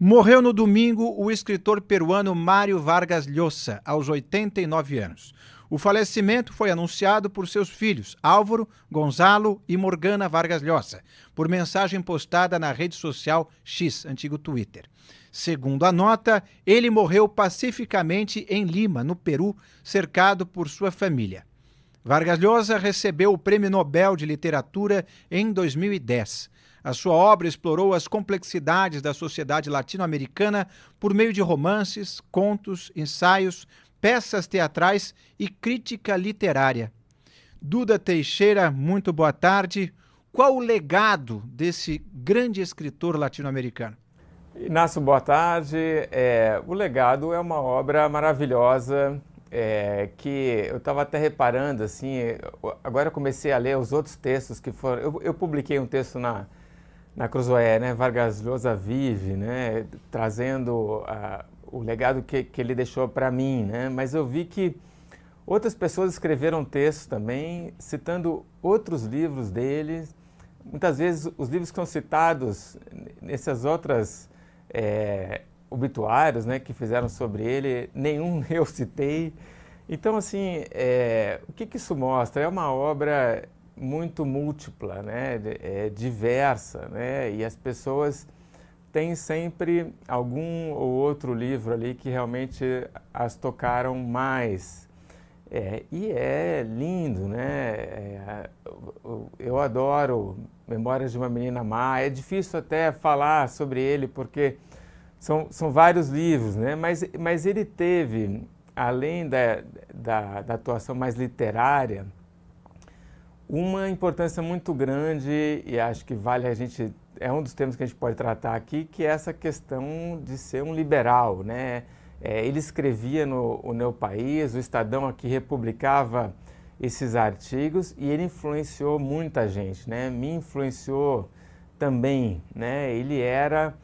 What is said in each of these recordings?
Morreu no domingo o escritor peruano Mário Vargas Llosa, aos 89 anos. O falecimento foi anunciado por seus filhos, Álvaro, Gonzalo e Morgana Vargas Llosa, por mensagem postada na rede social X, antigo Twitter. Segundo a nota, ele morreu pacificamente em Lima, no Peru, cercado por sua família. Vargas Llosa recebeu o Prêmio Nobel de Literatura em 2010. A sua obra explorou as complexidades da sociedade latino-americana por meio de romances, contos, ensaios, peças teatrais e crítica literária. Duda Teixeira, muito boa tarde. Qual o legado desse grande escritor latino-americano? Inácio, boa tarde. O legado é uma obra maravilhosa, que eu estava até reparando, assim, agora eu comecei a ler os outros textos que foram... Eu publiquei um texto na Cruzoé, né, Vargas Llosa vive, né, trazendo o legado que ele deixou para mim, né, mas eu vi que outras pessoas escreveram textos também, citando outros livros dele. Muitas vezes os livros que são citados nessas outras obituários, né, que fizeram sobre ele, nenhum eu citei. Então, assim, o que isso mostra? É uma obra muito múltipla, né, diversa, né, e as pessoas têm sempre algum ou outro livro ali que realmente as tocaram mais. E é lindo, né, eu adoro Memórias de uma Menina Má. É difícil até falar sobre ele porque são vários livros, né, mas ele teve, além da atuação mais literária, uma importância muito grande, e acho que vale é um dos temas que a gente pode tratar aqui, que é essa questão de ser um liberal, né? Ele escrevia no Meu País, o Estadão aqui republicava esses artigos e ele influenciou muita gente, né? Me influenciou também, né? Ele era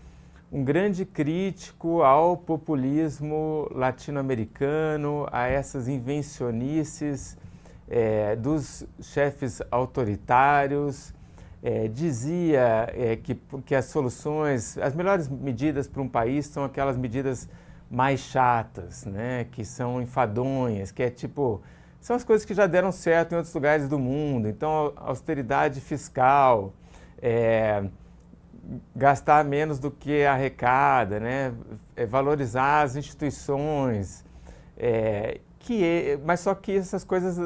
um grande crítico ao populismo latino-americano, a essas invencionices dos chefes autoritários. Dizia que as soluções, as melhores medidas para um país são aquelas medidas mais chatas, né, que são enfadonhas, que são as coisas que já deram certo em outros lugares do mundo. Então, austeridade fiscal, gastar menos do que arrecada, né, valorizar as instituições, mas só que essas coisas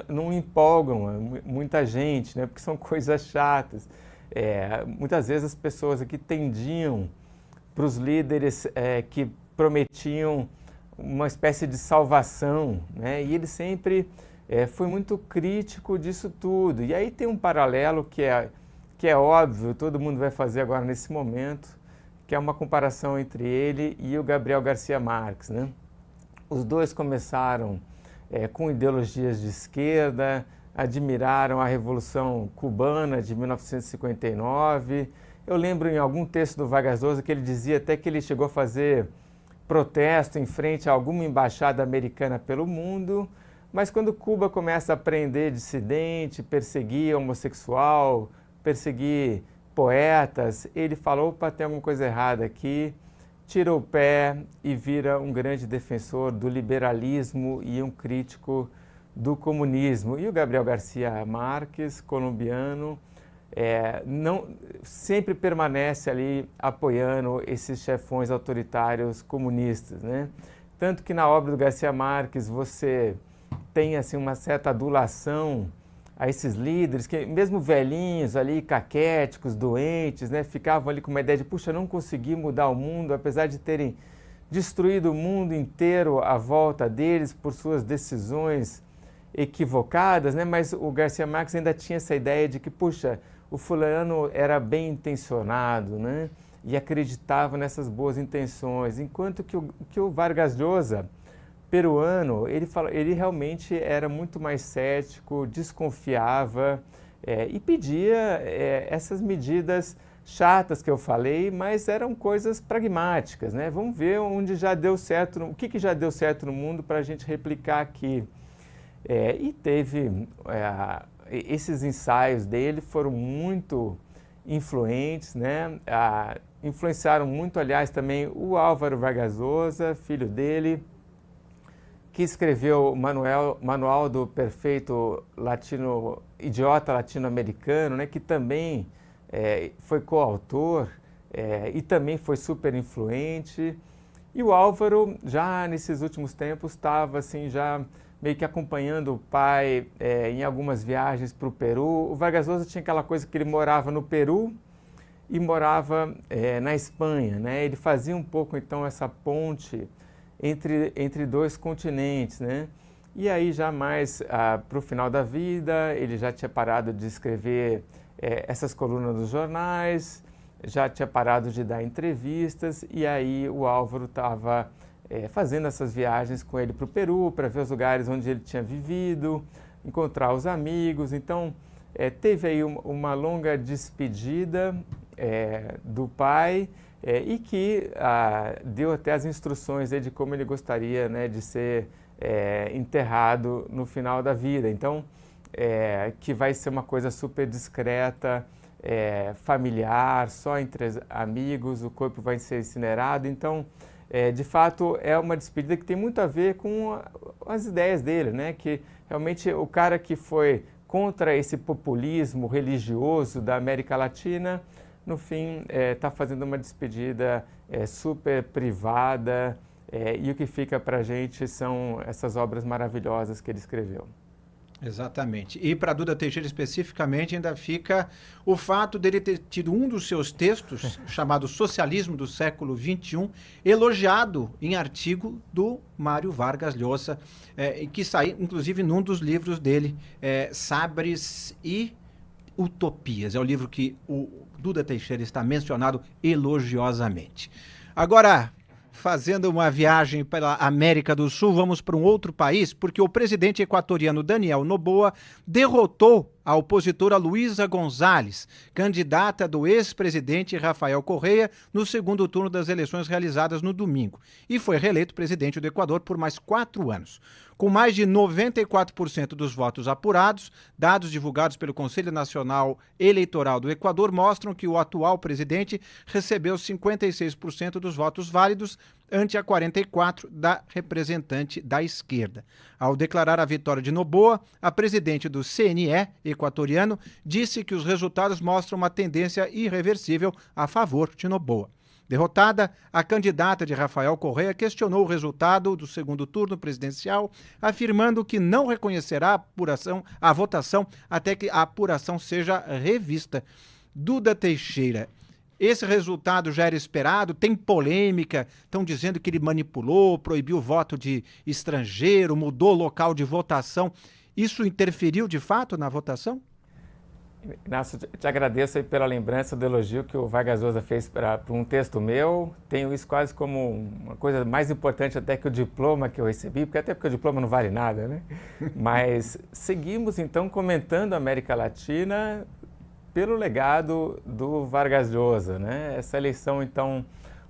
não empolgam muita gente, né, porque são coisas chatas. Muitas vezes as pessoas aqui tendiam para os líderes que prometiam uma espécie de salvação, né, e ele sempre foi muito crítico disso tudo. E aí tem um paralelo que é óbvio, todo mundo vai fazer agora nesse momento, que é uma comparação entre ele e o Gabriel Garcia Marques, né? Os dois começaram com ideologias de esquerda, admiraram a Revolução Cubana de 1959. Eu lembro em algum texto do Vargas Llosa que ele dizia até que ele chegou a fazer protesto em frente a alguma embaixada americana pelo mundo, mas quando Cuba começa a prender dissidente, perseguir homossexual, perseguir poetas, ele falou: opa, tem alguma coisa errada aqui, tira o pé e vira um grande defensor do liberalismo e um crítico do comunismo. E o Gabriel Garcia Marques, colombiano, sempre permanece ali apoiando esses chefões autoritários comunistas, né? Tanto que na obra do Garcia Marques você tem assim, uma certa adulação a esses líderes, que mesmo velhinhos ali, caquéticos, doentes, né, ficavam ali com uma ideia de, puxa, não consegui mudar o mundo, apesar de terem destruído o mundo inteiro à volta deles por suas decisões equivocadas, né, mas o Garcia Marques ainda tinha essa ideia de que, puxa, o fulano era bem intencionado, né, e acreditava nessas boas intenções, enquanto que o Vargas Llosa, peruano, ele realmente era muito mais cético, desconfiava e pedia essas medidas chatas que eu falei, mas eram coisas pragmáticas, né? Vamos ver onde já deu certo, o que já deu certo no mundo para a gente replicar aqui. E teve, esses ensaios dele foram muito influentes, né? influenciaram muito, aliás, também o Álvaro Vargas Llosa, filho dele, que escreveu o Manual do Perfeito Idiota Latino-Americano, né, que também foi coautor e também foi super influente. E o Álvaro, já nesses últimos tempos, estava assim, já meio que acompanhando o pai em algumas viagens para o Peru. O Vargas Llosa tinha aquela coisa que ele morava no Peru e morava na Espanha, né? Ele fazia um pouco, então, essa ponte entre dois continentes, né? E aí, já mais para o final da vida, ele já tinha parado de escrever essas colunas dos jornais, já tinha parado de dar entrevistas, e aí o Álvaro estava fazendo essas viagens com ele para o Peru, para ver os lugares onde ele tinha vivido, encontrar os amigos. Então, teve aí uma longa despedida do pai, e que deu até as instruções de como ele gostaria, né, de ser enterrado no final da vida. Então, que vai ser uma coisa super discreta, familiar, só entre amigos, o corpo vai ser incinerado. Então, de fato, é uma despedida que tem muito a ver com as ideias dele, né? Que realmente o cara que foi contra esse populismo religioso da América Latina, no fim, está fazendo uma despedida super privada, e o que fica para a gente são essas obras maravilhosas que ele escreveu. Exatamente. E para Duda Teixeira especificamente ainda fica o fato dele ter tido um dos seus textos, chamado Socialismo do Século XXI, elogiado em artigo do Mário Vargas Llosa, que saiu inclusive num dos livros dele, Sabres e Utopias. É o livro que o Duda Teixeira está mencionado elogiosamente. Agora, fazendo uma viagem pela América do Sul, vamos para um outro país, porque o presidente equatoriano Daniel Noboa derrotou a opositora Luísa González, candidata do ex-presidente Rafael Correa, no segundo turno das eleições realizadas no domingo, e foi reeleito presidente do Equador por mais 4 anos. Com mais de 94% dos votos apurados, dados divulgados pelo Conselho Nacional Eleitoral do Equador mostram que o atual presidente recebeu 56% dos votos válidos, ante a 44% da representante da esquerda. Ao declarar a vitória de Noboa, a presidente do CNE equatoriano disse que os resultados mostram uma tendência irreversível a favor de Noboa. Derrotada, a candidata de Rafael Correa questionou o resultado do segundo turno presidencial, afirmando que não reconhecerá a votação até que a apuração seja revista. Duda Teixeira, esse resultado já era esperado? Tem polêmica? Estão dizendo que ele manipulou, proibiu o voto de estrangeiro, mudou o local de votação. Isso interferiu de fato na votação? Inácio, te agradeço aí pela lembrança do elogio que o Vargas Llosa fez para um texto meu. Tenho isso quase como uma coisa mais importante até que o diploma que eu recebi, até porque o diploma não vale nada, né? Mas seguimos então comentando a América Latina pelo legado do Vargas Llosa, né? Essa eleição então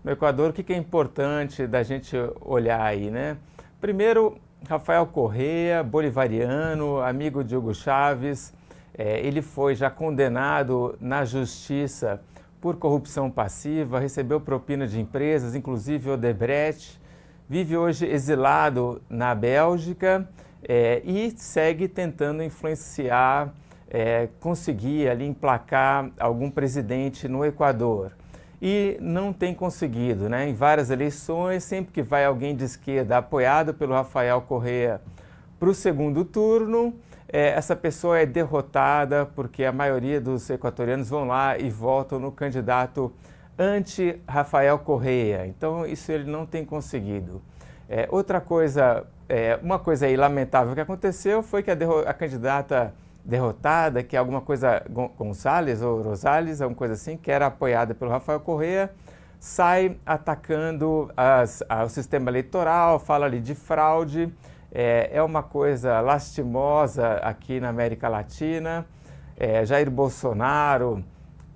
no Equador, o que é importante da gente olhar aí, né? Primeiro, Rafael Correa, bolivariano, amigo de Hugo Chávez. Ele foi já condenado na justiça por corrupção passiva, recebeu propina de empresas, inclusive Odebrecht, vive hoje exilado na Bélgica e segue tentando influenciar, conseguir ali emplacar algum presidente no Equador. E não tem conseguido, né? Em várias eleições, sempre que vai alguém de esquerda apoiado pelo Rafael Correa para o segundo turno, essa pessoa é derrotada porque a maioria dos equatorianos vão lá e votam no candidato anti-Rafael Correa. Então, isso ele não tem conseguido. Outra coisa, uma coisa aí lamentável que aconteceu foi que a candidata derrotada, que é alguma coisa González ou Rosales, alguma coisa assim, que era apoiada pelo Rafael Correa, sai atacando o sistema eleitoral, fala ali de fraude. É uma coisa lastimosa aqui na América Latina. Jair Bolsonaro,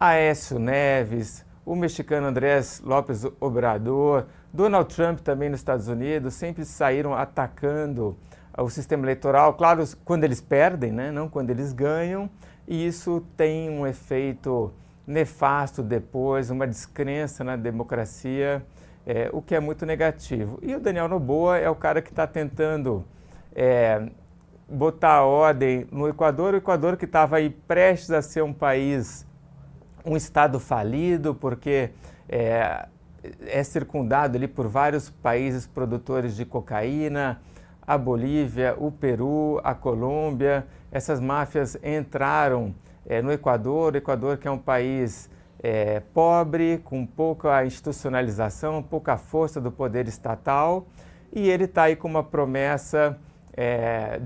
Aécio Neves, o mexicano Andrés López Obrador, Donald Trump também nos Estados Unidos, sempre saíram atacando o sistema eleitoral, claro, quando eles perdem, né? Não quando eles ganham, e isso tem um efeito nefasto depois, uma descrença na democracia, o que é muito negativo. E o Daniel Noboa é o cara que está tentando botar ordem no Equador, o Equador que estava aí prestes a ser um país, um estado falido, porque é circundado ali por vários países produtores de cocaína, a Bolívia, o Peru, a Colômbia. Essas máfias entraram no Equador, o Equador que é um país pobre, com pouca institucionalização, pouca força do poder estatal, e ele está aí com uma promessa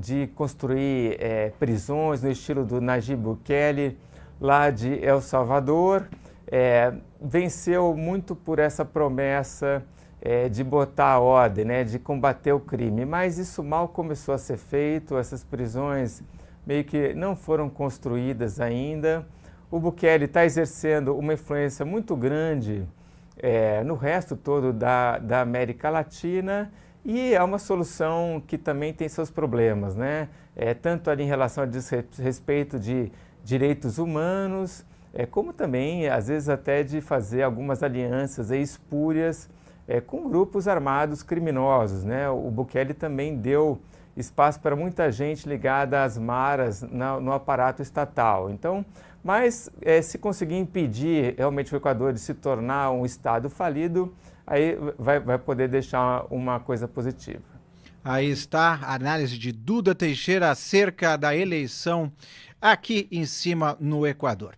de construir prisões no estilo do Nayib Bukele, lá de El Salvador. Venceu muito por essa promessa de botar a ordem, né, de combater o crime, mas isso mal começou a ser feito, essas prisões meio que não foram construídas ainda. O Bukele está exercendo uma influência muito grande no resto todo da América Latina, e é uma solução que também tem seus problemas, né? Tanto ali em relação ao desrespeito de direitos humanos, como também, às vezes, até de fazer algumas alianças espúrias com grupos armados criminosos, né? O Bukele também deu espaço para muita gente ligada às maras no aparato estatal. Então, mas se conseguir impedir realmente o Equador de se tornar um estado falido, aí vai poder deixar uma coisa positiva. Aí está a análise de Duda Teixeira acerca da eleição aqui em cima no Equador.